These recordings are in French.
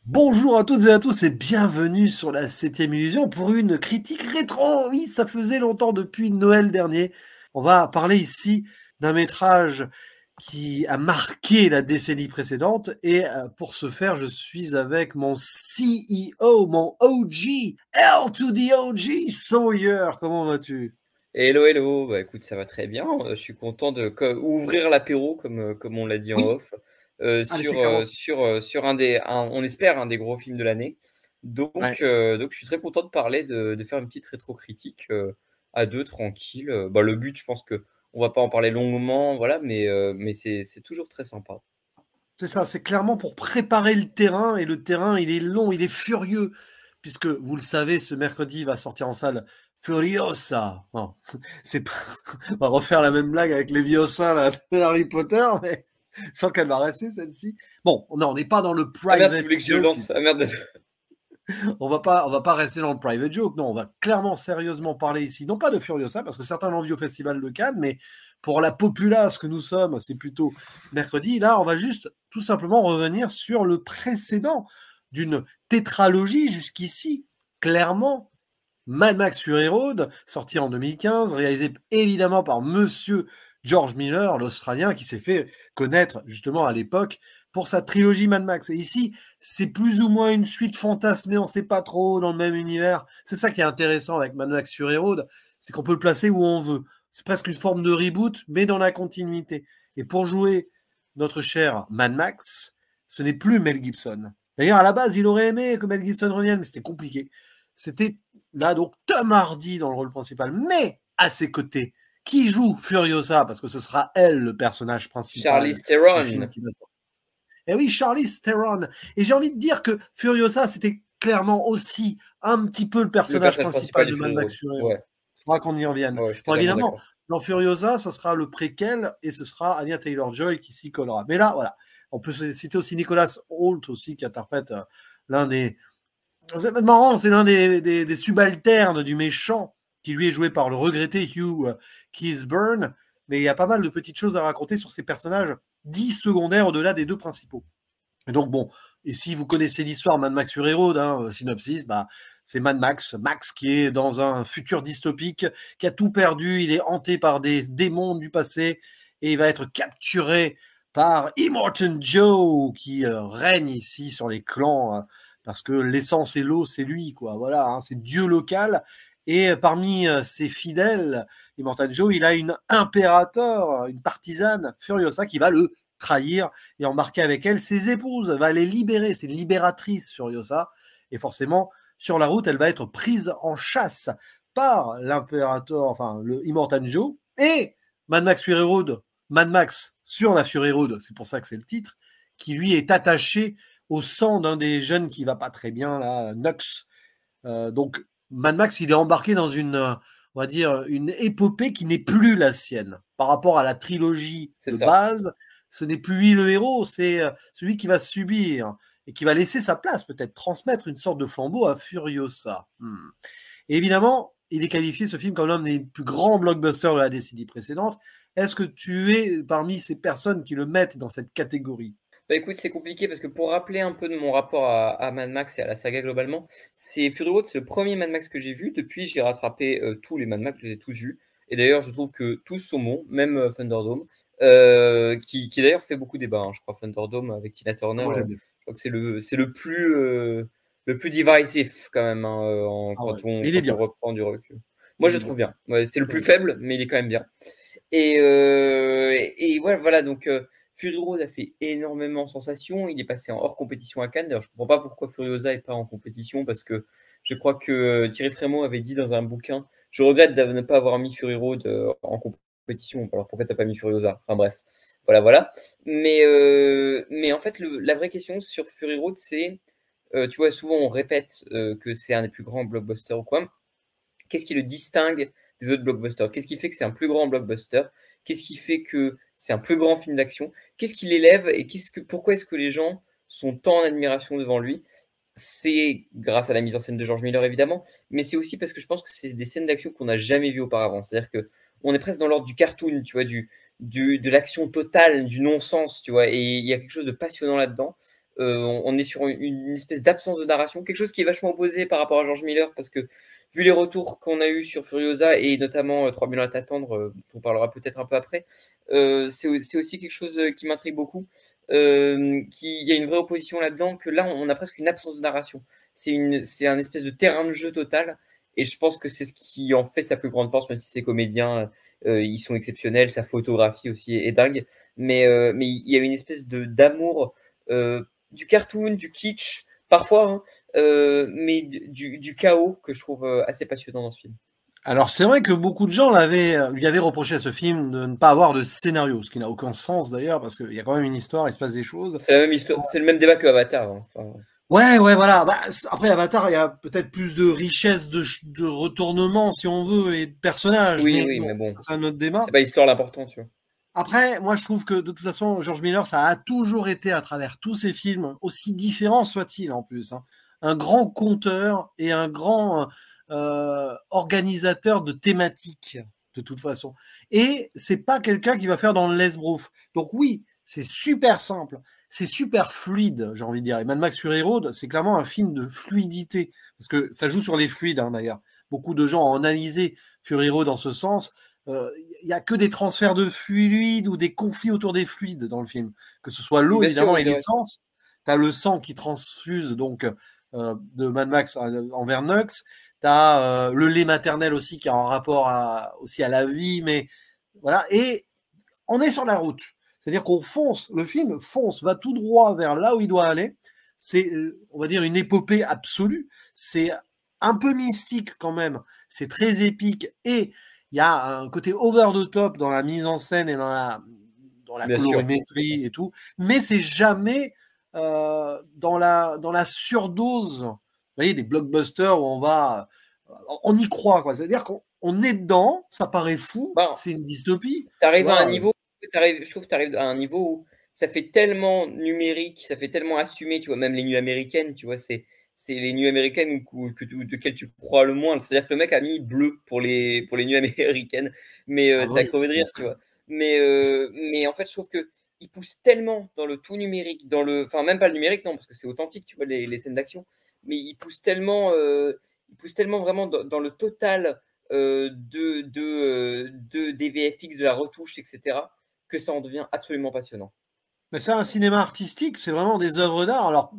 Bonjour à toutes et à tous et bienvenue sur la 7e illusion pour une critique rétro. Oui, ça faisait longtemps depuis Noël dernier. On va parler ici d'un métrage qui a marqué la décennie précédente et pour ce faire, je suis avec mon CEO, mon OG, L to the OG, Sawyer. Comment vas-tu? Hello, hello. Bah, écoute, ça va très bien. Je suis content de ouvrir l'apéro, comme on l'a dit en Oui, off, allez, c'est commencé. sur on espère, un des gros films de l'année. Donc, Ouais. je suis très content de parler, de faire une petite rétro-critique à deux, tranquille. Bah, le but, je pense que on va pas en parler longuement, voilà, mais c'est toujours très sympa. C'est ça, c'est clairement pour préparer le terrain, et le terrain, il est long, il est furieux, puisque, vous le savez, ce mercredi va sortir en salle Furiosa. Non, c'est pas... On va refaire la même blague avec les Leviosa, là, de Harry Potter, mais je sens qu'elle va rester, celle-ci. Bon, non, on n'est pas dans le Ah merde, tu private voulais que je le joke. lance? Ah merde, désolé. On va pas rester dans le private joke. Non, on va clairement sérieusement parler ici, non pas de Furiosa, parce que certains l'ont vu au Festival de Cannes, mais pour la populace que nous sommes, c'est plutôt mercredi. Là, on va juste tout simplement revenir sur le précédent d'une tétralogie jusqu'ici, clairement. Mad Max Fury Road, sorti en 2015, réalisé évidemment par Monsieur George Miller, l'Australien, qui s'est fait connaître justement à l'époque pour sa trilogie Mad Max. Et ici, c'est plus ou moins une suite fantasmée, on ne sait pas trop, dans le même univers. C'est ça qui est intéressant avec Mad Max Fury Road, c'est qu'on peut le placer où on veut. C'est presque une forme de reboot, mais dans la continuité. Et pour jouer notre cher Mad Max, ce n'est plus Mel Gibson. D'ailleurs, à la base, il aurait aimé que Mel Gibson revienne, mais c'était compliqué. C'était là donc Tom Hardy dans le rôle principal, mais à ses côtés, qui joue Furiosa, parce que ce sera elle le personnage principal Charlize du film Theron. qui va sortir. Et oui, Charlize Theron. Et j'ai envie de dire que Furiosa, c'était clairement aussi un petit peu le Le personnage personnage principal principal du de Mad Fury Max Road. Fury Road. Ouais, Il faudra qu'on y revienne. ouais, je suis Bon, totalement évidemment, d'accord. dans Furiosa, ce sera le préquel et ce sera Anya Taylor-Joy qui s'y collera. Mais là, voilà. On peut citer aussi Nicolas Hoult aussi, qui interprète l'un des c'est marrant, c'est l'un des subalternes du méchant, qui lui est joué par le regretté Hugh Keays-Byrne, mais il y a pas mal de petites choses à raconter sur ces personnages dits secondaires au-delà des deux principaux. Et donc bon, et si vous connaissez l'histoire Mad Max Fury Road, synopsis, bah, c'est Max qui est dans un futur dystopique, qui a tout perdu, il est hanté par des démons du passé, et il va être capturé par Immortan Joe, qui règne ici sur les clans, parce que l'essence et l'eau, c'est lui, quoi. Voilà, c'est Dieu local. Et parmi ses fidèles, Immortan Joe, il a une impérateur, une partisane, Furiosa, qui va le trahir et embarquer avec elle ses épouses. Elle va les libérer, c'est une libératrice, Furiosa. Et forcément, sur la route, elle va être prise en chasse par l'impérateur, enfin, le Immortan Joe, et Mad Max Fury Road, Mad Max sur la Fury Road, c'est pour ça que c'est le titre, qui lui est attaché au sang d'un des jeunes qui va pas très bien, là, Nux. Donc, Mad Max, il est embarqué dans une, on va dire, une épopée qui n'est plus la sienne. Par rapport à la trilogie C'est de ça. base, ce n'est plus lui le héros, c'est celui qui va subir et qui va laisser sa place, peut-être transmettre une sorte de flambeau à Furiosa. Et évidemment, il est qualifié, ce film, comme l'un des plus grands blockbusters de la décennie précédente. Est-ce que tu es parmi ces personnes qui le mettent dans cette catégorie? Bah écoute, c'est compliqué parce que pour rappeler un peu de mon rapport à Mad Max et à la saga globalement, c'est Fury Road, c'est le premier Mad Max que j'ai vu. Depuis, j'ai rattrapé tous les Mad Max, je les ai tous vus. Et d'ailleurs, je trouve que tous sont bons, même Thunderdome, qui d'ailleurs fait beaucoup débat, hein, je crois, Thunderdome avec Tina Turner. Moi, j'aime bien. Je crois que c'est le plus divisive quand même, hein, Ah ouais, mais il est quand on bien. reprend du recul. Moi, je Il le est bien. trouve bien. Ouais, c'est le plus Ouais. faible, mais il est quand même bien. Et ouais, voilà, donc Fury Road a fait énormément sensation. Il est passé en hors compétition à Cannes. D'ailleurs, je ne comprends pas pourquoi Furiosa n'est pas en compétition, parce que je crois que Thierry Frémaux avait dit dans un bouquin, je regrette de ne pas avoir mis Fury Road en compétition. Alors pourquoi t'as pas mis Furiosa? Enfin bref, voilà, voilà. Mais en fait, la vraie question sur Fury Road, c'est, tu vois, souvent on répète que c'est un des plus grands blockbusters ou quoi. Qu'est-ce qui le distingue des autres blockbusters? Qu'est-ce qui fait que c'est un plus grand blockbuster? Qu'est-ce qui fait que c'est un plus grand film d'action? Qu'est-ce qui l'élève et pourquoi est-ce que les gens sont tant en admiration devant lui? C'est grâce à la mise en scène de George Miller évidemment, mais c'est aussi parce que je pense que c'est des scènes d'action qu'on n'a jamais vues auparavant. C'est-à-dire que on est presque dans l'ordre du cartoon, tu vois, de l'action totale, du non-sens, tu vois, et il y a quelque chose de passionnant là-dedans. On est sur une espèce d'absence de narration, quelque chose qui est vachement opposé par rapport à George Miller, parce que vu les retours qu'on a eu sur Furiosa et notamment 3000 ans à t'attendre, dont on parlera peut-être un peu après, c'est aussi quelque chose qui m'intrigue beaucoup. Il y a une vraie opposition là-dedans, que là on a presque une absence de narration. C'est un espèce de terrain de jeu total, et je pense que c'est ce qui en fait sa plus grande force, même si ces comédiens ils sont exceptionnels, sa photographie aussi est dingue, mais il y a une espèce d'amour du cartoon, du kitsch parfois, hein, mais du chaos que je trouve assez passionnant dans ce film. Alors c'est vrai que beaucoup de gens lui avaient reproché à ce film de ne pas avoir de scénario, ce qui n'a aucun sens d'ailleurs, parce qu'il y a quand même une histoire, il se passe des choses. C'est la même histoire, c'est le même débat que Avatar, hein. Enfin, Ouais, ouais, voilà. Bah, après Avatar, il y a peut-être plus de richesse de retournement, si on veut, et de personnages, oui, mais oui, bon, mais bon, c'est un autre débat. c'est pas l'histoire l'important, tu vois. Après, moi, je trouve que de toute façon, George Miller, ça a toujours été, à travers tous ses films, aussi différents soient-ils en plus, hein, un grand conteur et un grand organisateur de thématiques, de toute façon. Et c'est pas quelqu'un qui va faire dans le l'esbrouf. Donc oui, c'est super simple, c'est super fluide, j'ai envie de dire. Et Mad Max Fury Road, c'est clairement un film de fluidité, parce que ça joue sur les fluides, hein, d'ailleurs. Beaucoup de gens ont analysé Fury Road dans ce sens. Il y a que des transferts de fluides ou des conflits autour des fluides dans le film, que ce soit l'eau Bien sûr, évidemment oui, et c'est vrai. l'essence. Tu as le sang qui transfuse donc de Mad Max envers Nux. Tu as le lait maternel aussi qui a un rapport aussi à la vie, mais voilà. Et on est sur la route. C'est-à-dire qu'on fonce, le film fonce, va tout droit vers là où il doit aller. C'est, on va dire, une épopée absolue. C'est un peu mystique quand même. C'est très épique et il y a un côté over the top dans la mise en scène et dans la Bien sûr. colorimétrie et tout, mais c'est jamais dans la surdose. Vous voyez, des blockbusters où on y croit, quoi. C'est-à-dire qu'on est dedans, ça paraît fou, Bah, c'est une dystopie, tu t'arrives à un vois. niveau, je trouve que tu arrives à un niveau où ça fait tellement numérique, ça fait tellement assumé, tu vois, même les nuits américaines, tu vois, c'est les nuits américaines desquelles tu crois le moins. C'est-à-dire que le mec a mis bleu pour les nuits américaines, mais Ah ça a oui. crevé de rire, tu vois. Mais en fait, je trouve que il pousse tellement dans le tout numérique, enfin même pas le numérique, non, parce que c'est authentique, tu vois, les scènes d'action, mais il pousse tellement vraiment dans le total des VFX, de la retouche, etc., que ça en devient absolument passionnant. Mais c'est un cinéma artistique, c'est vraiment des œuvres d'art. Alors,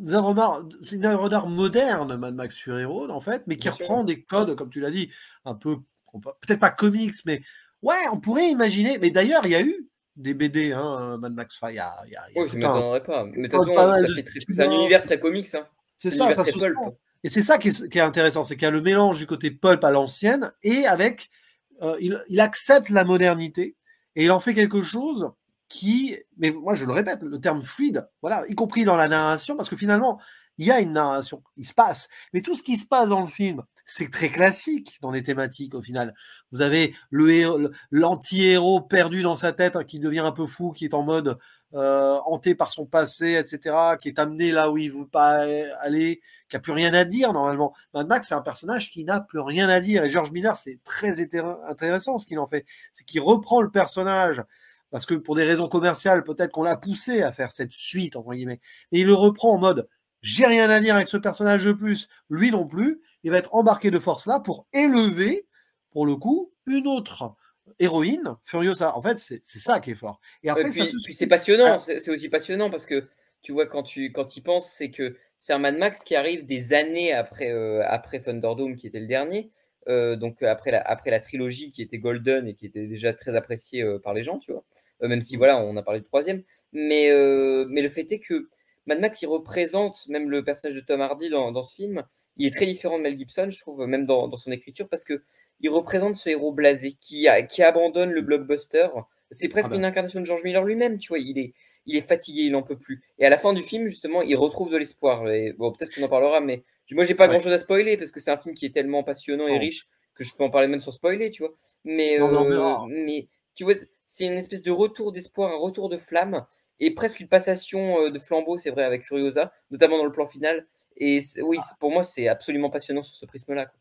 c'est une œuvre d'art moderne, Mad Max Fury Road, en fait, mais qui Bien sûr. reprend des codes, comme tu l'as dit, un peu, peut-être pas comics, mais ouais, on pourrait imaginer. Mais d'ailleurs, il y a eu des BD, hein, Mad Max. Enfin, il y a Oui, ça tout un, m'étonnerait pas. Mais de toute pas façon, mal de c'est un spin-offs. univers très comics, hein. C'est C'est un ça, univers ça très se sent. pulp. Et c'est ça qui est intéressant, c'est qu'il y a le mélange du côté pulp à l'ancienne et avec, il accepte la modernité et il en fait quelque chose mais moi je le répète, le terme fluide, voilà, y compris dans la narration, parce que finalement, il y a une narration, il se passe, mais tout ce qui se passe dans le film, c'est très classique dans les thématiques au final. Vous avez l'anti-héros perdu dans sa tête, hein, qui devient un peu fou, qui est en mode hanté par son passé, etc., qui est amené là où il ne veut pas aller, qui n'a plus rien à dire normalement. Mad Max, c'est un personnage qui n'a plus rien à dire. Et George Miller, c'est très intéressant ce qu'il en fait. C'est qu'il reprend le personnage, parce que pour des raisons commerciales, peut-être qu'on l'a poussé à faire cette suite, entre guillemets. Et il le reprend en mode, j'ai rien à dire avec ce personnage de plus, lui non plus. Il va être embarqué de force là pour élever, pour le coup, une autre héroïne, Furiosa. En fait, c'est ça qui est fort. Et Et après, ça se puis c'est suit. passionnant, c'est aussi passionnant parce que tu vois, quand il pense, c'est que c'est un Mad Max qui arrive des années après Thunderdome, qui était le dernier, donc après la trilogie qui était Golden et qui était déjà très appréciée par les gens, tu vois. Même si voilà, on a parlé du troisième. Mais le fait est que Mad Max, il représente même le personnage de Tom Hardy dans ce film. Il est très différent de Mel Gibson, je trouve, même dans son écriture, parce que il représente ce héros blasé qui abandonne le blockbuster. C'est Ah presque une ben, incarnation de George Miller lui-même, tu vois. Il est fatigué, il n'en peut plus. Et à la fin du film, justement, il retrouve de l'espoir. Et bon, peut-être qu'on en parlera, mais moi, j'ai pas ouais. grand-chose à spoiler parce que c'est un film qui est tellement passionnant et Non. riche que je peux en parler même sans spoiler, tu vois. Mais, Non, mais on euh, verra. mais tu vois, c'est une espèce de retour d'espoir, un retour de flamme et presque une passation de flambeau, c'est vrai, avec Furiosa, notamment dans le plan final. Et oui, pour moi, c'est absolument passionnant sur ce prisme-là, quoi.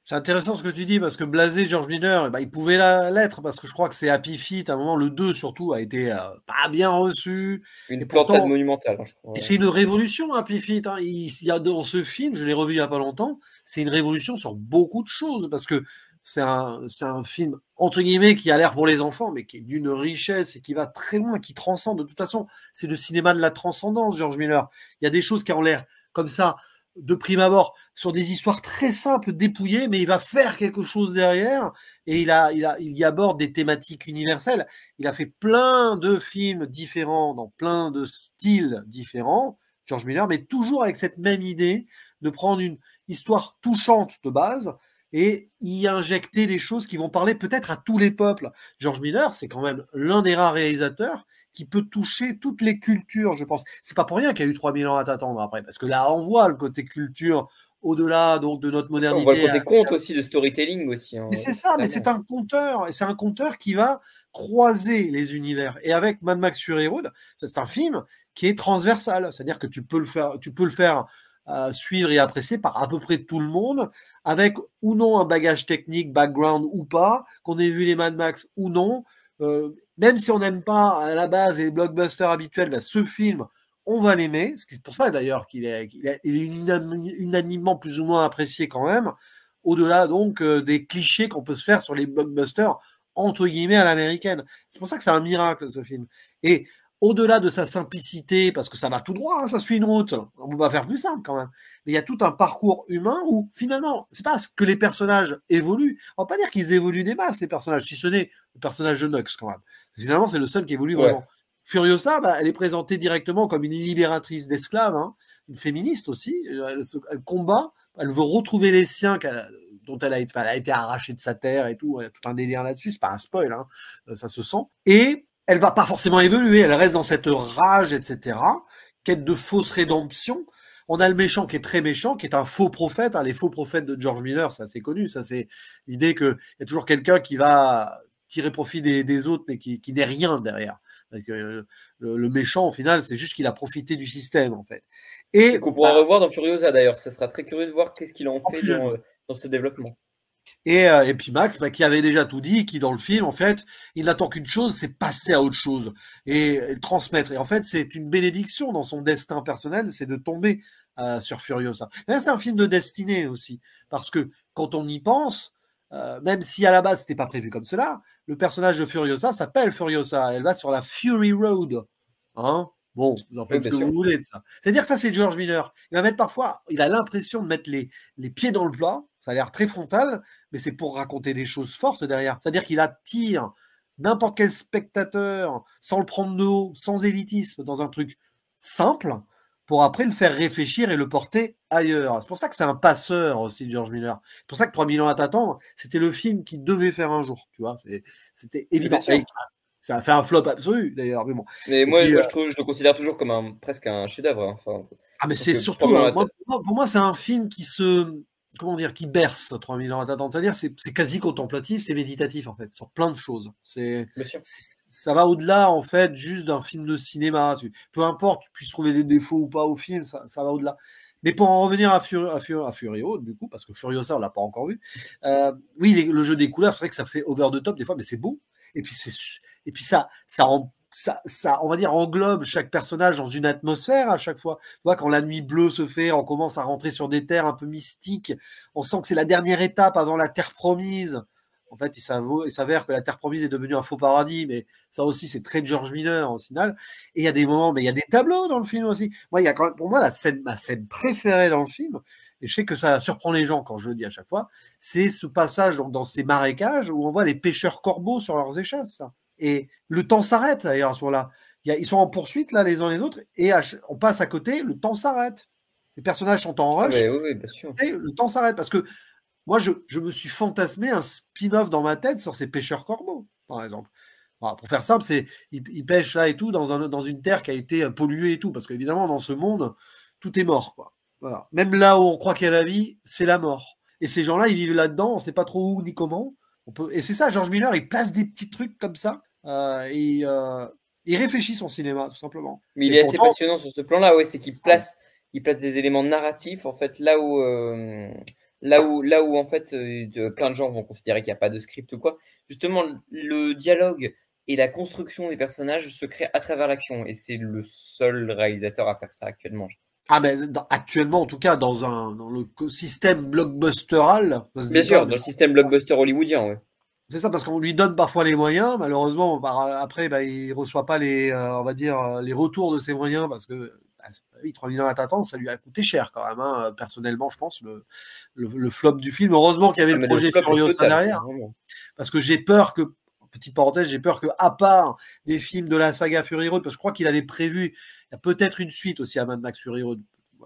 C'est intéressant ce que tu dis, parce que blasé George Miller, il pouvait l'être, parce que je crois que c'est Happy Feet, à un moment, le 2 surtout, a été pas bien reçu. Et Une plantade pourtant, monumentale, hein, je crois. c'est une révolution, Happy Feet. Hein. Il y a dans ce film, je l'ai revu il n'y a pas longtemps, c'est une révolution sur beaucoup de choses, parce que c'est un film, entre guillemets, qui a l'air pour les enfants, mais qui est d'une richesse et qui va très loin, qui transcende. De toute façon, c'est le cinéma de la transcendance, George Miller. Il y a des choses qui ont l'air comme ça, de prime abord, sur des histoires très simples, dépouillées, mais il va faire quelque chose derrière, et il y aborde des thématiques universelles. Il a fait plein de films différents, dans plein de styles différents, George Miller, mais toujours avec cette même idée de prendre une histoire touchante de base et y injecter des choses qui vont parler peut-être à tous les peuples. George Miller, c'est quand même l'un des rares réalisateurs qui peut toucher toutes les cultures, je pense. C'est pas pour rien qu'il y a eu 3000 ans à t'attendre après, parce que là, on voit le côté culture au-delà donc de notre On voit le modernité. côté conte aussi, de storytelling aussi. Hein, Mais c'est ça, mais c'est un conteur, et c'est un conteur qui va croiser les univers. Et avec Mad Max Fury Road, c'est un film qui est transversal, c'est-à-dire que tu peux le faire suivre et apprécier par à peu près tout le monde, avec ou non un bagage technique, background ou pas, qu'on ait vu les Mad Max ou non. Même si on n'aime pas à la base les blockbusters habituels, ben, ce film, on va l'aimer. C'est pour ça d'ailleurs qu'il est unanimement plus ou moins apprécié quand même, au-delà donc des clichés qu'on peut se faire sur les blockbusters entre guillemets à l'américaine. C'est pour ça que c'est un miracle ce film. Et au-delà de sa simplicité, parce que ça va tout droit, hein, ça suit une route, on peut pas faire plus simple quand même. Mais il y a tout un parcours humain où finalement, c'est pas que les personnages évoluent. On va pas dire qu'ils évoluent des masses les personnages, si ce n'est le personnage de Nux quand même. Finalement, c'est le seul qui évolue Ouais. vraiment. Furiosa, bah, elle est présentée directement comme une libératrice d'esclaves, hein, une féministe aussi. Elle combat, elle veut retrouver les siens dont elle a été arrachée de sa terre et tout. Il y a tout un délire là-dessus, c'est pas un spoil, hein, ça se sent. Et elle va pas forcément évoluer, elle reste dans cette rage, etc. Quête de fausse rédemption. On a le méchant qui est très méchant, qui est un faux prophète. Hein. Les faux prophètes de George Miller, c'est assez connu. Ça, c'est l'idée qu'il y a toujours quelqu'un qui va tirer profit des autres, mais qui n'est rien derrière. Parce que le méchant, au final, c'est juste qu'il a profité du système, en fait. Et qu'on pourra revoir dans Furiosa d'ailleurs. Ça sera très curieux de voir qu'est-ce qu'il en fait dans ce développement. Et puis Max, qui avait déjà tout dit, qui dans le film, en fait, il n'attend qu'une chose, c'est passer à autre chose et transmettre. Et en fait, c'est une bénédiction dans son destin personnel, c'est de tomber sur Furiosa. C'est un film de destinée aussi, parce que quand on y pense, même si à la base c'était pas prévu comme cela, le personnage de Furiosa s'appelle Furiosa. Elle va sur la Fury Road. Hein? Bon, vous en faites ce que vous voulez de ça. C'est-à-dire que ça, c'est George Miller. Il va mettre parfois, il a l'impression de mettre les pieds dans le plat. Ça a l'air très frontal, mais c'est pour raconter des choses fortes derrière. C'est-à-dire qu'il attire n'importe quel spectateur sans le prendre de haut, sans élitisme, dans un truc simple, pour après le faire réfléchir et le porter ailleurs. C'est pour ça que c'est un passeur aussi, George Miller. C'est pour ça que 3000 ans à t'attendre, c'était le film qu'il devait faire un jour. Tu vois, c'était évident. Ça a fait un flop absolu, d'ailleurs. Mais bon. Mais moi, je le considère toujours comme presque un chef-d'œuvre. Hein. Enfin, mais c'est surtout, pour moi, c'est un film qui comment dire, qui berce 3000 ans à t'attendre. C'est-à-dire, c'est quasi contemplatif, c'est méditatif, en fait, sur plein de choses. Ça va au-delà, en fait, juste d'un film de cinéma. Peu importe, tu puisses trouver des défauts ou pas au film, ça va au-delà. Mais pour en revenir à Furio, du coup, parce que Furiosa, on l'a pas encore vu, oui, le jeu des couleurs, c'est vrai que ça fait over the top des fois, mais c'est beau. Et puis ça on va dire, englobe chaque personnage dans une atmosphère à chaque fois. Tu vois, quand la nuit bleue se fait, on commence à rentrer sur des terres un peu mystiques. On sent que c'est la dernière étape avant la terre promise. En fait, il s'avère que la terre promise est devenue un faux paradis, mais ça aussi, c'est très George Miller au final. Et il y a des moments, mais il y a des tableaux dans le film aussi. Moi, il y a quand même, pour moi, ma scène préférée dans le film, et je sais que ça surprend les gens quand je le dis à chaque fois, c'est ce passage donc, dans ces marécages où on voit les pêcheurs corbeaux sur leurs échasses. Et le temps s'arrête d'ailleurs à ce moment-là. Ils sont en poursuite là les uns les autres et on passe à côté, le temps s'arrête. Les personnages sont en rush. Oui, bien sûr. Et le temps s'arrête parce que moi je me suis fantasmé un spin-off dans ma tête sur ces pêcheurs corbeaux, par exemple. Alors, pour faire simple, ils pêchent là et tout dans une terre qui a été polluée et tout, parce qu'évidemment dans ce monde tout est mort quoi. Voilà. Même là où on croit qu'il y a la vie, c'est la mort. Et ces gens-là, ils vivent là-dedans, on ne sait pas trop où ni comment. Et c'est ça, George Miller, il place des petits trucs comme ça. Il réfléchit son cinéma, tout simplement. Mais il est assez passionnant sur ce plan-là, c'est qu'il place des éléments narratifs, en fait, là Là où en fait, plein de gens vont considérer qu'il n'y a pas de script ou quoi, justement, le dialogue et la construction des personnages se créent à travers l'action. Et c'est le seul réalisateur à faire ça actuellement. Ah, mais actuellement, en tout cas, dans le système blockbusteral, ça se Bien dit pas, sûr, mais dans le système blockbuster hollywoodien, ouais. c'est ça, parce qu'on lui donne parfois les moyens. Malheureusement, après, il reçoit pas on va dire, les retours de ses moyens parce que 3 millions à t'attendre, ça lui a coûté cher quand même, hein. Personnellement, je pense, le flop du film. Heureusement qu'il y avait Ah, le mais le projet flop est Furiosa total, derrière, vraiment. parce que j'ai peur que, petite parenthèse, j'ai peur que, à part des films de la saga Fury Road, parce que je crois qu'il avait prévu, il y a peut-être une suite aussi à Mad Max Fury Road.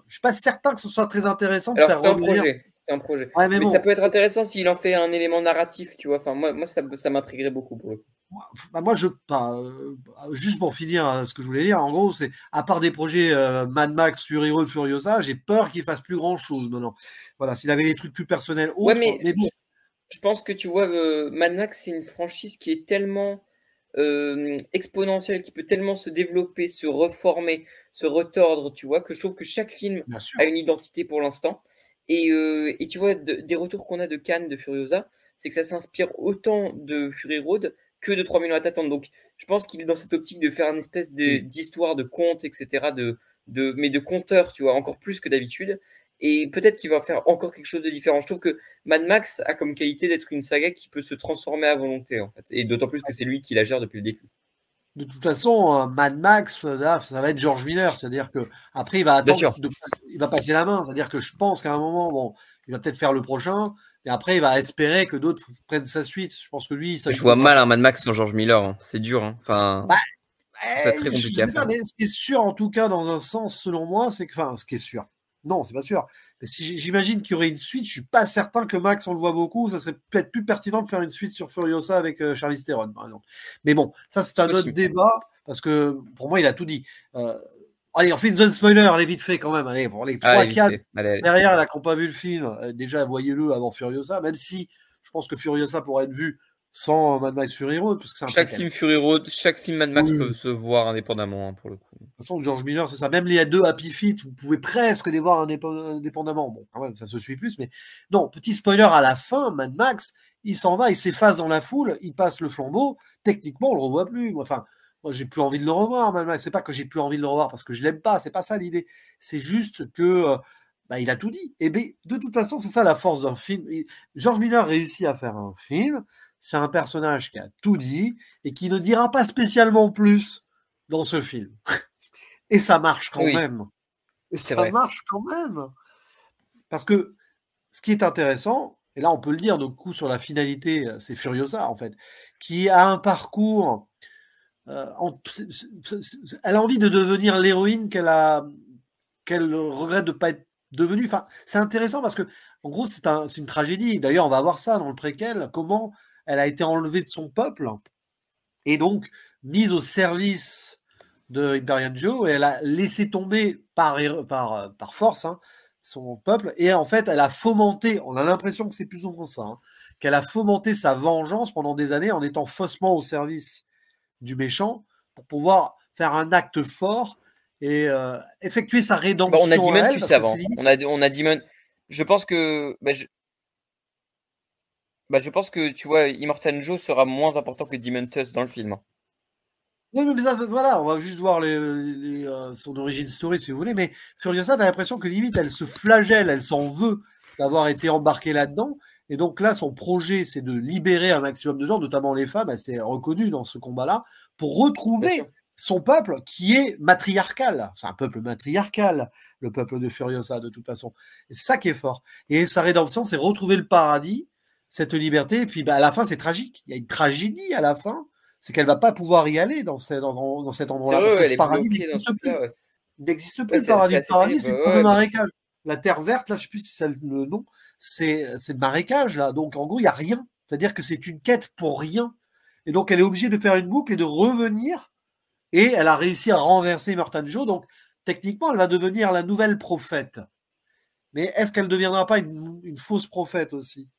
Je suis pas certain que ce soit très intéressant de Alors, faire c'est un revenir. projet. C'est un projet. Ouais, mais Mais ça bon, peut être intéressant s'il en fait un élément narratif, tu vois. Enfin, moi ça m'intriguerait beaucoup pour le coup. moi, juste pour finir ce que je voulais dire, en gros, c'est à part des projets Mad Max, Fury Road, Furiosa, j'ai peur qu'il fasse plus grand chose maintenant. Voilà, s'il avait des trucs plus personnels Ouais, autres, mais mais bon. je pense que tu vois, Mad Max, c'est une franchise qui est tellement exponentielle, qui peut tellement se développer, se reformer, se retordre, tu vois, que je trouve que chaque film Bien sûr. a une identité pour l'instant. Et tu vois, des retours qu'on a de Cannes, de Furiosa, c'est que ça s'inspire autant de Fury Road que de 3 millions à t'attendre. Donc, je pense qu'il est dans cette optique de faire une espèce Oui. d'histoire, de conte, etc., mais de conteur, tu vois, encore plus que d'habitude. Et peut-être qu'il va faire encore quelque chose de différent. Je trouve que Mad Max a comme qualité d'être une saga qui peut se transformer à volonté, en fait. Et d'autant plus que c'est lui qui la gère depuis le début. De toute façon, Mad Max, là, ça va être George Miller, c'est-à-dire que après il va Bien attendre, sûr. il va passer la main, c'est-à-dire que je pense qu'à un moment, bon, il va peut-être faire le prochain, et après il va espérer que d'autres prennent sa suite. Je pense que lui, ça Je lui vois posera mal pas. un Mad Max sans George Miller, hein. C'est dur, hein. Enfin, Bah, je trouve ça très je compliqué à sais pas, faire. mais ce qui est sûr, en tout cas, dans un sens, selon moi, c'est que, enfin, ce qui est sûr. Non, c'est pas sûr. Mais si j'imagine qu'il y aurait une suite, je suis pas certain que Max, on le voit beaucoup. Ça serait peut-être plus pertinent de faire une suite sur Furiosa avec Charlize Theron, par exemple. Mais bon, ça, c'est C'est un autre possible. débat, parce que pour moi, il a tout dit. Allez, on fait une zone spoiler, allez, vite fait quand même. Allez, pour les Allez, trois vite 4 fait. Allez, allez. derrière, là, qui n'ont pas vu le film, déjà, voyez-le avant Furiosa, même si je pense que Furiosa pourrait être vu sans Mad Max Fury Road, parce que c'est un Chaque préquel. film Fury Road, chaque film Mad Max Oui. peut se voir indépendamment, hein, pour le coup. De toute façon, George Miller, c'est ça. Même les deux Happy Feet, vous pouvez presque les voir indépendamment. Bon, quand même, ça se suit plus, mais non, petit spoiler à la fin, Mad Max, il s'en va, il s'efface dans la foule, il passe le flambeau. Techniquement, on le revoit plus. Enfin, moi, j'ai plus envie de le revoir, Mad Max. C'est pas que j'ai plus envie de le revoir parce que je l'aime pas, c'est pas ça l'idée. C'est juste que il a tout dit. Et bien, de toute façon, c'est ça la force d'un film. George Miller réussit à faire un film. C'est un personnage qui a tout dit et qui ne dira pas spécialement plus dans ce film. Et ça marche quand Oui, même. Et c'est ça vrai. marche quand même. Parce que ce qui est intéressant, et là on peut le dire, donc coup sur la finalité, c'est Furiosa en fait, qui a un parcours. Elle a envie de devenir l'héroïne qu'elle regrette de ne pas être devenue. Enfin, c'est intéressant parce que, en gros, c'est une tragédie. D'ailleurs, on va voir ça dans le préquel, comment elle a été enlevée de son peuple et donc mise au service de Imperial Joe, et elle a laissé tomber par force son peuple, et en fait elle a fomenté, on a l'impression que c'est plus ou moins ça, qu'elle a fomenté sa vengeance pendant des années en étant faussement au service du méchant pour pouvoir faire un acte fort et effectuer sa Bon, on a rédemption à Demon elle, Tues parce que c'est avant. limite. On a Demon. Je pense que. Je pense que, tu vois, Immortan Joe sera moins important que Demon Tues dans le film, hein. Oui, mais ça, voilà, on va juste voir son origin story si vous voulez, mais Furiosa, t'as l'impression que limite elle se flagelle, elle s'en veut d'avoir été embarquée là-dedans, et donc là son projet c'est de libérer un maximum de gens, notamment les femmes, elle s'est reconnue dans ce combat-là, pour Bien sûr. retrouver son peuple qui est matriarcal, c'est un peuple matriarcal, le peuple de Furiosa de toute façon, et c'est ça qui est fort, et sa rédemption c'est retrouver le paradis, cette liberté, et puis à la fin c'est tragique, il y a une tragédie à la fin, c'est qu'elle va pas pouvoir y aller dans cet C'est endroit-là, vrai, parce que ouais, le elle est paradis bloquée dans ce n'existe plus. truc-là. Ouais, Il n'existe ouais, plus le paradis. c'est Le assez paradis, terrible. c'est le Ouais, pauvre ouais, bien sûr. marécage. La terre verte, là, je sais plus si c'est le nom, c'est le marécage, là. Donc, en gros, il n'y a rien. C'est-à-dire que c'est une quête pour rien. Et donc, elle est obligée de faire une boucle et de revenir. Et elle a réussi à renverser Immortan Joe. Donc, techniquement, elle va devenir la nouvelle prophète. Mais est-ce qu'elle ne deviendra pas une fausse prophète aussi,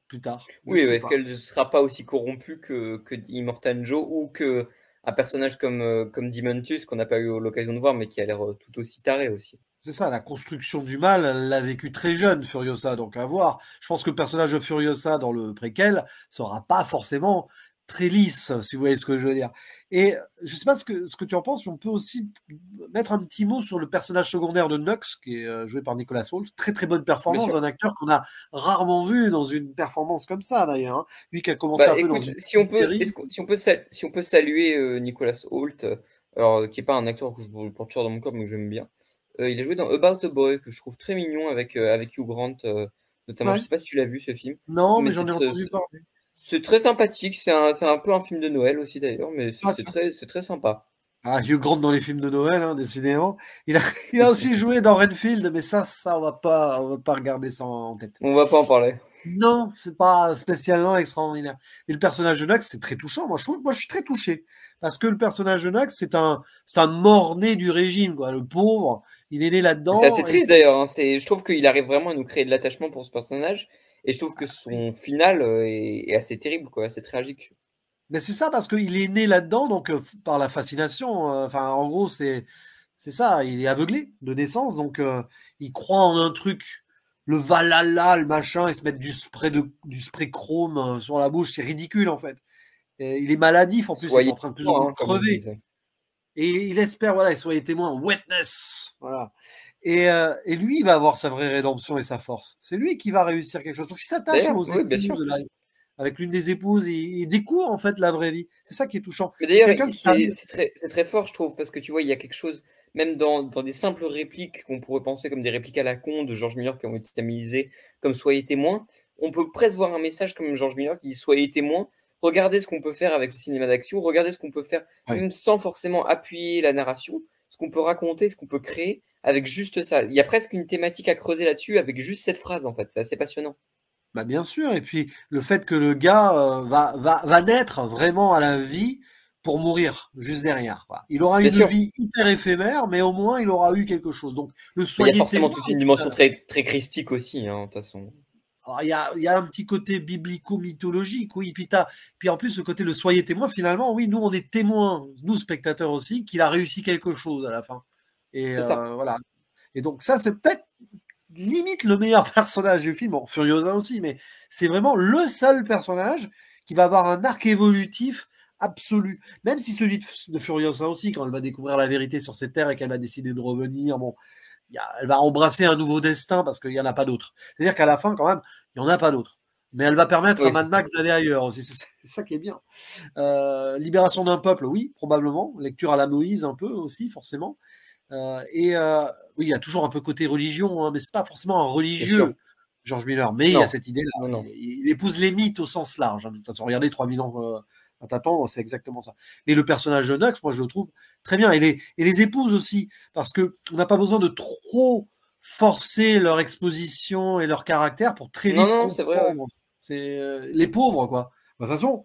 plus tard? Je Oui, ne sais est-ce pas. qu'elle ne sera pas aussi corrompue que Immortan Joe ou que un personnage comme Demon Tues qu'on n'a pas eu l'occasion de voir mais qui a l'air tout aussi taré aussi. c'est ça, la construction du mal, elle l'a vécu très jeune, Furiosa, donc à voir. Je pense que le personnage de Furiosa dans le préquel sera pas forcément très lisse, si vous voyez ce que je veux dire. Et je sais pas ce que tu en penses, mais on peut aussi mettre un petit mot sur le personnage secondaire de Nux, qui est joué par Nicolas Hoult. Très très bonne Bien performance sûr. d'un acteur qu'on a rarement vu dans une performance comme ça, d'ailleurs, hein. Lui qui a commencé Bah, un peu dans écoute, une si on petite peut, série. si on peut saluer Nicolas Hoult, alors qui est pas un acteur que je porte toujours dans mon corps, mais que j'aime bien. Il a joué dans About a Boy, que je trouve très mignon avec Hugh Grant, notamment. Je Ouais. sais pas si tu l'as vu ce film, Non, mais mais j'en ai entendu parler. c'est très sympathique. C'est un peu un film de Noël aussi d'ailleurs, mais Ah, tiens. c'est très sympa. Ah, Hugh Grant dans les films de Noël, hein, décidément. Il a, il a aussi joué dans Renfield, mais ça, on va pas regarder ça en tête. On va pas en parler. Non, c'est pas spécialement extraordinaire. Et le personnage de Nox, c'est très touchant. Moi, je suis très touché parce que le personnage de Nox, c'est un mort-né du régime, quoi. Le pauvre, il est né C'est assez là-dedans et triste d'ailleurs, hein. Je trouve qu'il arrive vraiment à nous créer de l'attachement pour ce personnage, et je trouve que son final est assez terrible, quoi, assez tragique. mais c'est ça parce qu'il est né là-dedans, donc par la fascination. Enfin, en gros, c'est ça. Il est aveuglé de naissance, donc il croit en un truc, le Valhalla, le machin, et se mettre du spray chrome sur la bouche, c'est ridicule en fait. Et il est maladif en plus, il est Soyez en train de plus ou témoin, moins hein, comme ils crever. disent. Et il espère, voilà, et soyez témoins, witness, voilà. Et lui, il va avoir sa vraie rédemption et sa force. C'est lui qui va réussir quelque chose parce qu'il s'attache D'ailleurs, aux oui, bien sûr. épouses là, avec l'une des épouses, il découvre en fait la vraie vie. C'est ça qui est touchant. Mais C'est d'ailleurs, quelqu'un qui arrive. c'est très fort, je trouve, parce que tu vois, il y a quelque chose, même dans des simples répliques qu'on pourrait penser comme des répliques à la con de George Miller qui ont été stabilisées comme Soyez témoin, on peut presque voir un message comme George Miller qui dit Soyez témoin, regardez ce qu'on peut faire avec le cinéma d'action, regardez ce qu'on peut faire, Ouais. même sans forcément appuyer la narration, ce qu'on peut raconter, ce qu'on peut créer avec juste ça. Il y a presque une thématique à creuser là-dessus avec juste cette phrase, en fait. C'est assez passionnant. Bah bien sûr. Et puis le fait que le gars va naître vraiment à la vie pour mourir juste derrière, quoi. Il aura Bien une sûr, vie hyper éphémère, mais au moins il aura eu quelque chose. Donc le mais il y a soyez forcément témoin. toute une dimension très, très christique aussi, hein, de toute façon. Alors, il y a un petit côté biblico-mythologique, oui. Puis en plus, le côté le soyez témoin, finalement, oui, nous, on est témoins, nous, spectateurs aussi, qu'il a réussi quelque chose à la fin. Et C'est ça. voilà. Et donc, ça, c'est peut-être limite le meilleur personnage du film. Bon, Furiosa aussi, mais c'est vraiment le seul personnage qui va avoir un arc évolutif absolu. Même si celui de Furiosa aussi, quand elle va découvrir la vérité sur cette terre et qu'elle va décider de revenir, bon, elle va embrasser un nouveau destin parce qu'il n'y en a pas d'autre. C'est-à-dire qu'à la fin, quand même, il n'y en a pas d'autre. Mais elle va permettre à Oui, c'est Mad ça. Max d'aller ailleurs aussi. C'est ça qui est bien. Libération d'un peuple, oui, probablement. Lecture à la Moïse, un peu aussi, forcément. Oui, il y a toujours un peu côté religion, hein, mais c'est pas forcément un Bien sûr. religieux, George Miller. Mais il y a Non, cette idée-là. non, non. Il épouse les mythes au sens large, hein. De toute façon, regardez 3000 ans à t'attendre, c'est exactement ça. Et le personnage de Nux, moi, je le trouve très bien. Et les épouses aussi, parce que on n'a pas besoin de trop forcer leur exposition et leur caractère pour très Non, vite non, c'est vrai, ouais. comprendre. C'est les pauvres, quoi. De toute façon,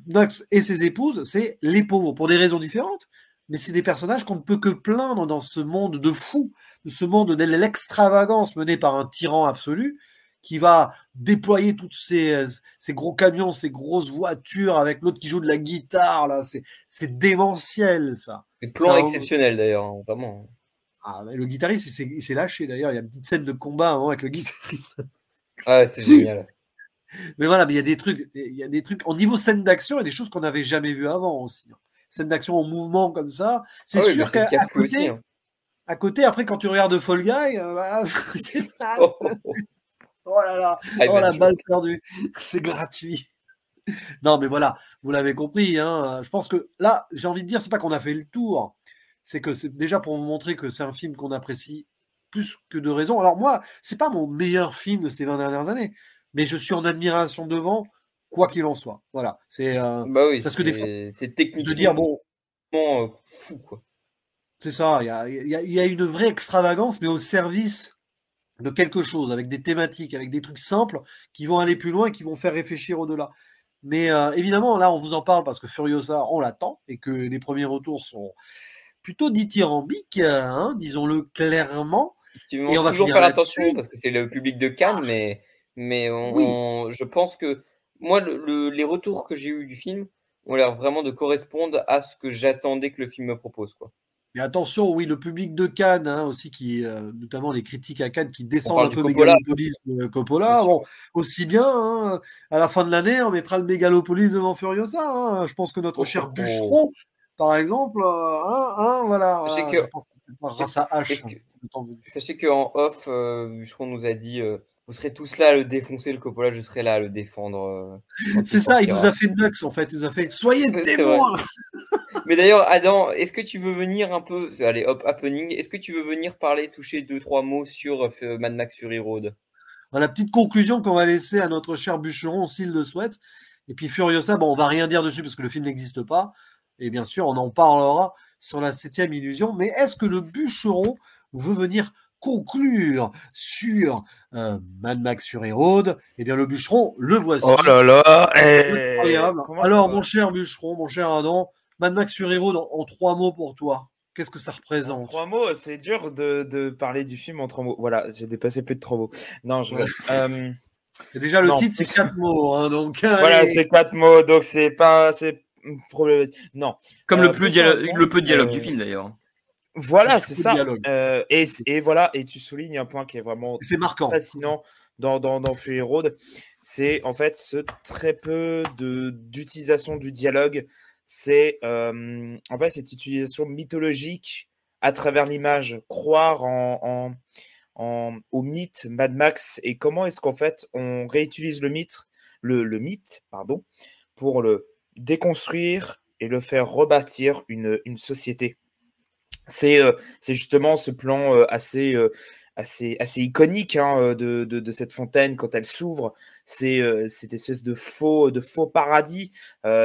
Nux et ses épouses, c'est les pauvres, pour des raisons différentes. Mais c'est des personnages qu'on ne peut que plaindre dans ce monde de fous, de ce monde de l'extravagance menée par un tyran absolu qui va déployer tous ces gros camions, ces grosses voitures avec l'autre qui joue de la guitare. Là, c'est démentiel, ça. Les C'est plans un- exceptionnels d'ailleurs, hein, vraiment. Ah, mais le guitariste, il s'est lâché d'ailleurs. Il y a une petite scène de combat avant avec le guitariste. Ah, c'est génial. Mais voilà, mais il y a des trucs en niveau scène d'action, il y a des choses qu'on n'avait jamais vues avant aussi, hein. Scène d'action en mouvement comme ça. C'est Ah oui, mais sûr c'est ce qu'à qui a à plu aussi, côté, hein. À côté, après, quand tu regardes Fall Guy, c'est pas- Oh, oh, oh. oh là là, Ah, oh bad la balle joke. perdue, c'est gratuit. Non, mais voilà, vous l'avez compris, hein. Je pense que là, j'ai envie de dire, c'est pas qu'on a fait le tour, c'est que c'est déjà pour vous montrer que c'est un film qu'on apprécie plus que de raison. Alors moi, c'est pas mon meilleur film de ces 20 dernières années, mais je suis en admiration devant, quoi qu'il en soit. Voilà, Bah oui, c'est parce que des fois, c'est je veux dire, techniquement bon, fou, quoi. c'est ça, il y a une vraie extravagance, mais au service de quelque chose, avec des thématiques, avec des trucs simples qui vont aller plus loin et qui vont faire réfléchir au-delà. Mais évidemment, là, on vous en parle parce que Furiosa, on l'attend et que les premiers retours sont plutôt dithyrambiques, hein, disons-le clairement. Effectivement, Et on va toujours finir faire attention là-dessus. parce que c'est le public de Cannes, mais Oui, je pense que moi, les retours que j'ai eus du film ont l'air vraiment de correspondre à ce que j'attendais que le film me propose, quoi. Mais attention, oui, le public de Cannes hein, aussi, qui, notamment les critiques à Cannes qui On descendent parle un du peu Coppola, Mégalopolis de bien Coppola. sûr. Bon, aussi bien, hein, à la fin de l'année, on mettra le Mégalopolis devant Furiosa. Hein. Je pense que notre Oh, cher oh, oh. Bûcheron, par exemple, voilà, Sachez voilà, je que, pense qu'il prendra est-ce, sa hache est-ce que, le temps venu. sachez qu'en off, Bûcheron nous a dit vous serez tous là à le défoncer, le Coppola, je serai là à le défendre quand il C'est ça, il nous a sortira. fait Nux en fait, il nous a fait soyez C'est vrai. témoins. Mais d'ailleurs, Adam, est-ce que tu veux venir un peu, allez hop, happening, est-ce que tu veux venir parler, toucher 2-3 mots sur Mad Max Fury Road? La petite conclusion qu'on va laisser à notre cher Bûcheron s'il le souhaite. Et puis Furiosa, bon, on va rien dire dessus parce que le film n'existe pas. Et bien sûr, on en parlera sur la 7e illusion. Mais est-ce que le Bûcheron veut venir conclure sur Mad Max Fury Road? Eh bien, le Bûcheron, le Oh voici. là là, Incroyable. comment Alors, ça mon cher Bûcheron, mon cher Adam, Mad Max Fury Road en 3 mots pour toi. Qu'est-ce que ça En représente? 3 mots, c'est dur de parler du film en 3 mots. Voilà, j'ai dépassé plus de 3 mots. Non, je Ouais. rigole. Et déjà, le non, titre, c'est plus- 4 mots. Hein, donc, Voilà, allez. c'est 4 mots, donc c'est pas c'est problématique. Non. Comme le Plus peu de dialogue du sérieusement, film d'ailleurs. voilà, C'est c'est beaucoup de ça. dialogue. Et voilà, et tu soulignes un point qui est vraiment C'est marquant. fascinant dans Fury Road, c'est en fait ce très peu d'utilisation du dialogue. C'est en fait cette utilisation mythologique à travers l'image, croire au mythe Mad Max et comment est-ce qu'en fait on réutilise le mythe, pardon, pour le déconstruire et le faire rebâtir une société. C'est justement ce plan assez iconique hein, de cette fontaine quand elle s'ouvre. C'est cette espèce de faux paradis,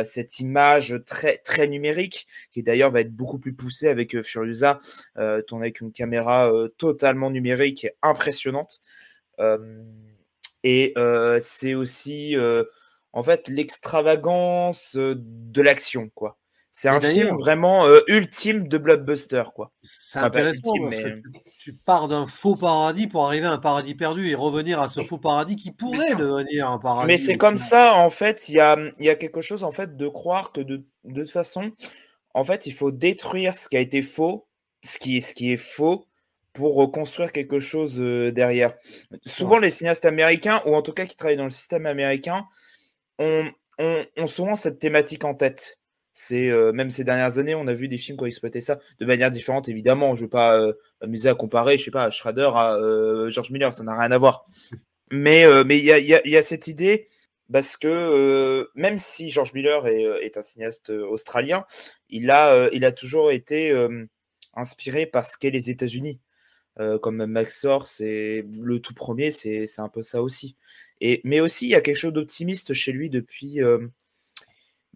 cette image très, très numérique qui d'ailleurs va être beaucoup plus poussée avec Furiosa, tournée avec une caméra totalement numérique et impressionnante. Et c'est aussi en fait l'extravagance de l'action, quoi. C'est Et un film d'ailleurs, vraiment ultime de blockbuster, quoi. c'est Enfin, pas intéressant ultime, parce que mais tu pars d'un faux paradis pour arriver à un paradis perdu et revenir à ce faux paradis qui Bien pourrait sûr. devenir un mais paradis c'est au comme final. ça, en fait, il y a quelque chose en fait de croire que de toute façon, en fait, il faut détruire ce qui a été faux, ce qui est faux, pour reconstruire quelque chose derrière. Souvent, Ouais. les cinéastes américains, ou en tout cas qui travaillent dans le système américain, ont souvent cette thématique en tête. C'est même ces dernières années, on a vu des films qui ont exploité ça de manière différente, évidemment. Je ne vais pas m'amuser à comparer, je sais pas, Schrader à George Miller, ça n'a rien à voir. Mais il y a cette idée parce que même si George Miller est un cinéaste australien, il a toujours été inspiré par ce qu'est les États-Unis. Comme Maxor, c'est le tout premier, c'est un peu ça aussi. Mais aussi, il y a quelque chose d'optimiste chez lui depuis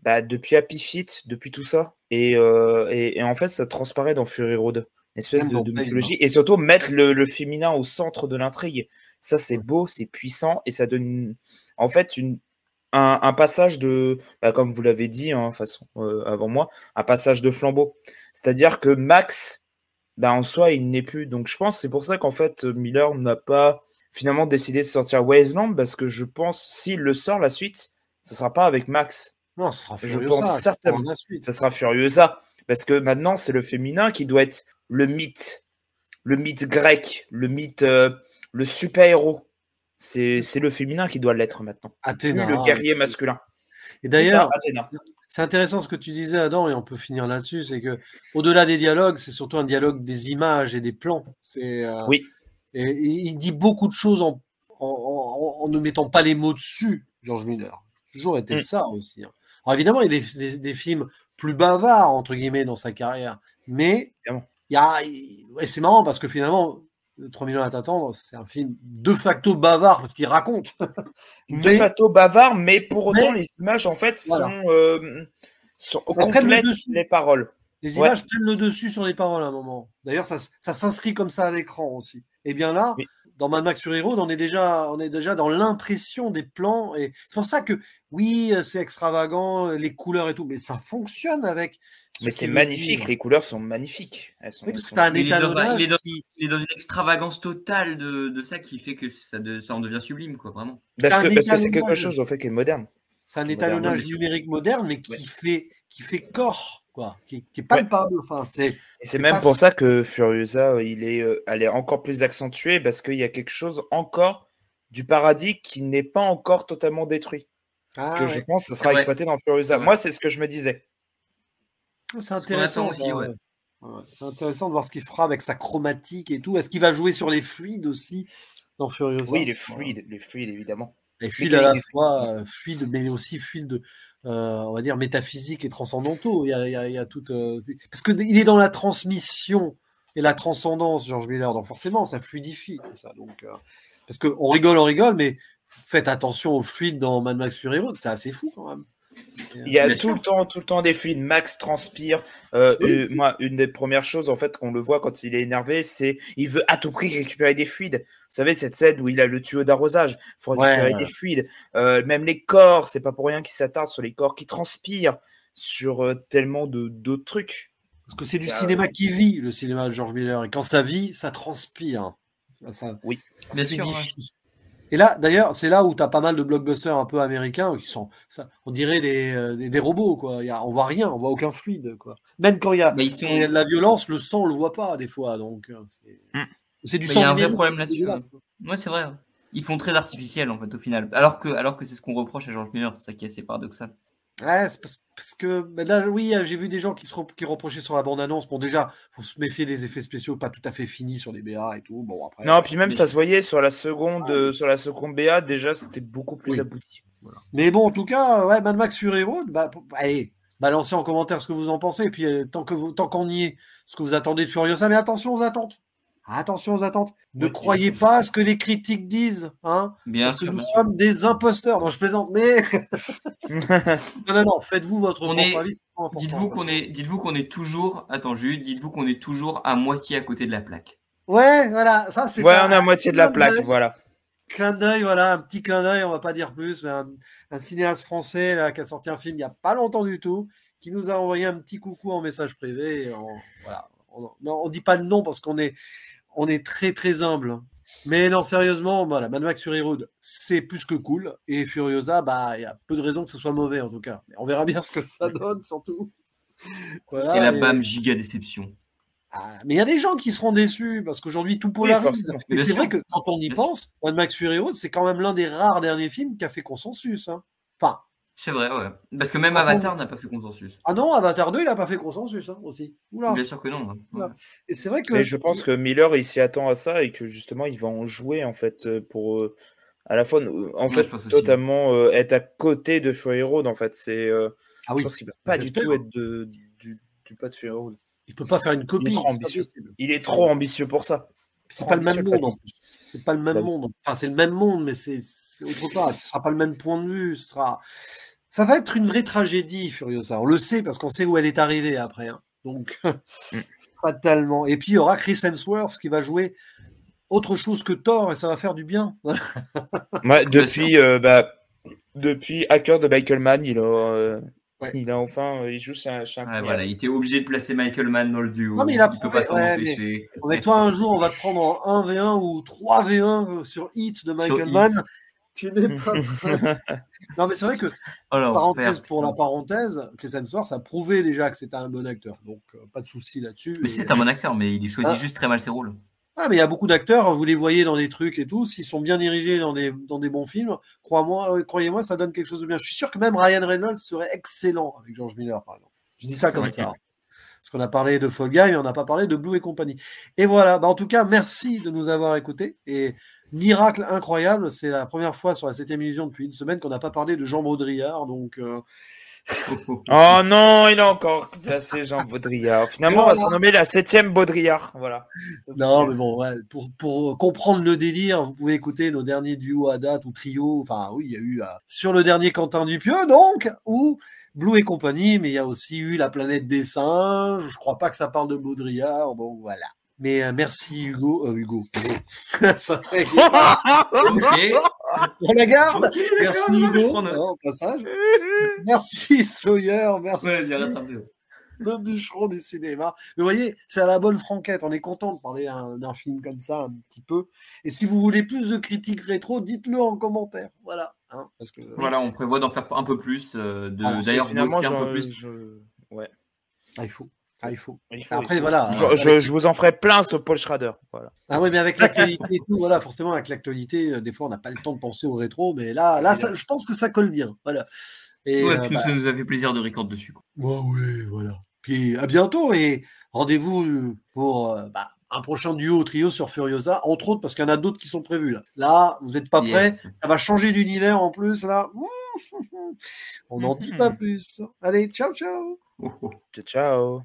Happy Feet, depuis tout ça. Et en fait, ça transparaît dans Fury Road. Une espèce Même dans de Brave, mythologie. hein. Et surtout, mettre le féminin au centre de l'intrigue. Ça, c'est beau, c'est puissant. Et ça donne, en fait, un passage comme vous l'avez dit, hein, façon, avant moi, un passage de flambeau. C'est-à-dire que Max, en soi, il n'est plus. Donc, je pense que c'est pour ça qu'en fait, Miller n'a pas finalement décidé de sortir Wasteland, parce que je pense, s'il le sort la suite, ce ne sera pas avec Max. Non, ce sera Je pense Furiosa qui certainement prendra la que suite. ce sera Furiosa. Parce que maintenant, c'est le féminin qui doit être le mythe grec, le super-héros. C'est le féminin qui doit l'être maintenant. Plus le Athéna. guerrier masculin. Et C'est ça, d'ailleurs, Athéna. c'est intéressant ce que tu disais, Adam, et on peut finir là-dessus, c'est que au-delà des dialogues, c'est surtout un dialogue des images et des plans. Oui. Et il dit beaucoup de choses en ne mettant pas les mots dessus, George Miller. C'est toujours été ça aussi. Hein. Alors évidemment, il y a des films plus bavards, entre guillemets, dans sa carrière. Mais c'est marrant parce que finalement, 3 millions à t'attendre, c'est un film de facto bavard parce qu'il raconte. De facto bavard, mais pour autant, les images, en fait, sont complètes les paroles. Les images prennent le dessus sur les paroles à un moment. D'ailleurs, ça s'inscrit comme ça à l'écran aussi. Et bien là, dans Mad Max Fury Road, on est déjà dans l'impression des plans. Et c'est pour ça que, oui, c'est extravagant, les couleurs et tout, mais ça fonctionne avec. Mais c'est magnifique, les couleurs sont magnifiques. Oui, parce que t'as un étalonnage. Il est dans une extravagance totale de ça qui fait que ça en devient sublime, quoi, vraiment. Parce que c'est quelque chose, en fait, qui est moderne. C'est un étalonnage numérique moderne, mais qui fait corps quoi, qui est palpable. Enfin, Et c'est c'est même pas- pour ça que Furiosa, elle est encore plus accentuée parce qu'il y a quelque chose encore du paradis qui n'est pas encore totalement détruit. Que je ouais. pense que ça C'est sera vrai. exploité dans C'est Furiosa. vrai. Moi, c'est ce que je me disais. C'est Ce qu'on attend intéressant. aussi, ouais. Ouais, c'est intéressant de voir ce qu'il fera avec sa chromatique et tout. Est-ce qu'il va jouer sur les fluides aussi dans Furiosa? Oui, les fluides, évidemment. Les fluides à Mécanique la des fois fluides, mais aussi fluides, on va dire, métaphysiques et transcendantaux. Il y a tout, parce qu'il est dans la transmission et la transcendance, George Miller. Donc forcément, ça fluidifie comme ça. Donc, parce qu'on on rigole, mais faites attention aux fluides dans Mad Max Fury Road. C'est assez fou quand même. Il y a Bien tout sûr. le temps des fluides. Max transpire. Oui. Moi, une des premières choses, en fait, qu'on le voit quand il est énervé, c'est il veut à tout prix récupérer des fluides. Vous savez, cette scène où il a le tuyau d'arrosage, il faut récupérer des fluides. Même les corps, c'est pas pour rien qu'il s'attarde sur les corps qui transpirent, sur tellement d'autres trucs. Parce que c'est du Il y a- cinéma qui vit, le cinéma de George Miller. Et quand ça vit, ça transpire. Ça Oui. Bien sûr. Ouais. fluidifie. Et là, d'ailleurs, c'est là où tu as pas mal de blockbusters un peu américains qui sont, on dirait des robots, quoi. On voit rien, on voit aucun fluide, quoi. Même quand il y a, Bah, ils quand il y a sont. de la violence, le sang, on le voit pas, des fois. Donc, Mm. c'est du Bah, il y sang a un vrai numérique. problème C'est là-dessus. dégueulasse, quoi. Ouais, c'est vrai. Ils font très artificiel en fait au final. Alors que c'est ce qu'on reproche à George Miller, c'est ça qui est assez paradoxal. Ouais, c'est parce que ben là, oui, j'ai vu des gens qui reprochaient sur la bande-annonce. Bon, déjà, faut se méfier des effets spéciaux pas tout à fait finis sur les BA et tout. Bon, après. Non, puis même Bien ça sûr. se voyait sur la seconde BA, déjà, c'était beaucoup plus Oui. abouti. Voilà. Mais bon, en tout cas, ouais, Mad Max Fury Road, allez, balancez en commentaire ce que vous en pensez. Et puis, tant qu'on y est, ce que vous attendez de Furiosa. Mais attention aux attentes. Attention aux attentes. Ne Oui, croyez évidemment. pas à ce que les critiques disent, hein, Bien parce que sûr. nous Bien sûr. sommes des imposteurs. Non, je plaisante, mais non, faites-vous votre On propre est- avis, c'est pas important. Dites-vous qu'on est toujours. Attends, Jude, dites-vous qu'on est toujours à moitié à côté de la plaque. Ouais, voilà, ça c'est Ouais, on est à moitié de la plaque, voilà. clin d'œil, voilà, un petit clin d'œil, on va pas dire plus, mais un cinéaste français là, qui a sorti un film il n'y a pas longtemps du tout, qui nous a envoyé un petit coucou en message privé. Voilà, on dit pas le nom parce qu'on est très très humble. Mais non, sérieusement, voilà, Mad Max Fury Road, c'est plus que cool. Et Furiosa, bah, il y a peu de raisons que ce soit mauvais en tout cas. Mais on verra bien ce que ça donne surtout. Voilà, C'est la et- BAM giga déception. mais il y a des gens qui seront déçus parce qu'aujourd'hui tout Oui, polarise. forcément. Et Bien c'est sûr. vrai que quand on y Bien pense, Mad Max Fury Road, c'est quand même l'un des rares derniers films qui a fait consensus, hein. Enfin, C'est vrai, ouais. Parce que même Quand on- Avatar n'a pas fait consensus. ah non, Avatar 2, il n'a pas fait consensus, hein, aussi. Oula. Bien sûr que non. Ouais. Oula. Et c'est vrai que. Mais je pense que Miller, il s'y attend à ça et que justement, il va en jouer en fait pour à la fois en Ouais, fait je pense aussi. totalement être à côté de Fury Road. En fait, Ah je oui, pense qu'il va pas du j'espère. tout être du pas de Fury Road. Il peut pas faire une copie. Il est trop c'est pas ambitieux. possible. Il est trop ambitieux pour ça. C'est pas le même ambitieux, monde en plus. C'est pas le même Bah, monde. Enfin, c'est le même monde, mais c'est autre part. Ce sera pas le même point de vue. Ça va être une vraie tragédie, Furiosa. On le sait parce qu'on sait où elle est arrivée après, hein. Donc, pas tellement. Et puis, il y aura Chris Hemsworth qui va jouer autre chose que Thor et ça va faire du bien. Ouais, Bien depuis Hacker de Michael Mann, Ouais. il a enfin il joue chez un Ouais, cinéaste. voilà, il était obligé de placer Michael Mann dans le duo. Non, mais il a peut prouvé. pas s'en Ouais, empêcher. avec toi, un jour, on va te prendre en 1v1 ou 3v1 sur Hit de Sur Michael Hit. Mann. Tu n'es pas prêt. Non, mais c'est vrai que, Oh l'enfer, parenthèse pour la putain. parenthèse, Chris Hemsworth a prouvé déjà que c'était un bon acteur. Donc, pas de souci là-dessus. Mais Et- c'est un bon acteur, mais il choisit Ah. juste très mal ses rôles. Ah, mais il y a beaucoup d'acteurs, vous les voyez dans des trucs et tout, s'ils sont bien dirigés dans des bons films, croyez-moi, ça donne quelque chose de bien. Je suis sûr que même Ryan Reynolds serait excellent avec George Miller, par exemple. Je dis ça C'est comme vrai ça. que- Parce qu'on a parlé de Fall Guy, mais on n'a pas parlé de Blue et compagnie. Et voilà, bah en tout cas, merci de nous avoir écoutés. Et miracle incroyable, c'est la première fois sur la 7e illusion depuis une semaine qu'on n'a pas parlé de Jean Baudrillard. Donc, Oh non, il a encore placé Jean Baudrillard. Finalement, on va se nommer la 7e Baudrillard. Voilà. non, mais bon, ouais, pour comprendre le délire, vous pouvez écouter nos derniers duos à date ou trios. Enfin, oui, il y a eu sur le dernier Quentin Dupieux, donc, ou Blue et compagnie, mais il y a aussi eu La planète des singes. Je crois pas que ça parle de Baudrillard. Bon, voilà. Mais merci Hugo. Ça fait- Ok. On la garde. Ok, d'accord, Merci je Hugo. prends note. Au passage. Merci Sawyer. Merci. Ouais, j'ai rattrapé. Le bûcheron du cinéma. Mais vous voyez, c'est à la bonne franquette. On est content de parler d'un film comme ça un petit peu. Et si vous voulez plus de critiques rétro, dites-le en commentaire. Voilà. Hein, parce que, Voilà, on prévoit d'en faire un peu plus. Ah, D'ailleurs, finalement, bosser un peu plus. ouais. Ah, il faut. Ah, il faut. Il faut, Après, il faut. voilà. Je vous en ferai plein sur Paul Schrader. Voilà. Ah oui, mais avec l'actualité et tout, voilà, forcément, avec l'actualité, des fois, on n'a pas le temps de penser au rétro, mais là ça, je pense que ça colle bien. Voilà. Et Ouais, puis nous, ça nous a fait plaisir de record dessus. Quoi. ouais, voilà. Puis à bientôt et rendez-vous pour un prochain duo ou trio sur Furiosa, entre autres parce qu'il y en a d'autres qui sont prévus là. Là, vous n'êtes pas prêts, Yes. ça va changer d'univers en plus là. On n'en dit pas plus. Allez, ciao, ciao. Oh, oh. Ciao.